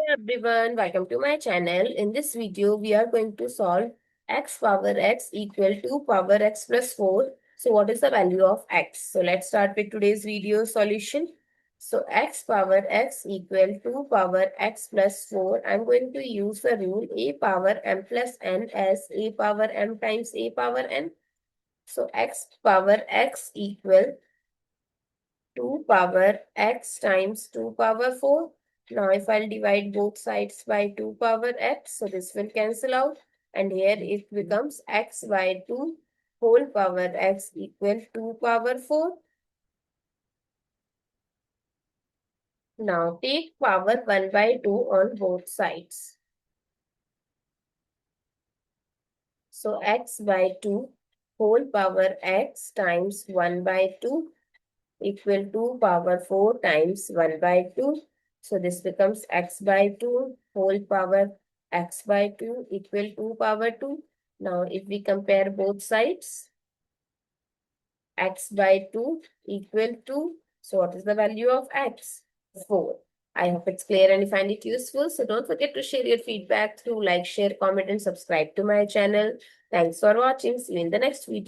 Everyone, welcome to my channel. In this video, we are going to solve x power x equal to power x plus 4. So what is the value of x? So let's start with today's video solution. So x power x equal to power x plus 4. I'm going to use the rule a power m plus n as a power m times a power n. So x power x equal 2 power x times 2 power 4. Now if I'll divide both sides by 2 power x, so this will cancel out. And here it becomes x by 2 whole power x equal 2 power 4. Now take power 1 by 2 on both sides. So x by 2 whole power x times 1 by 2 equal to power 4 times 1 by 2. So this becomes x by 2 whole power x by 2 equal to power 2. Now if we compare both sides, x by 2 equal to, so what is the value of x? 4. I hope it's clear and you find it useful. So don't forget to share your feedback through like, share, comment and subscribe to my channel. Thanks for watching. See you in the next video.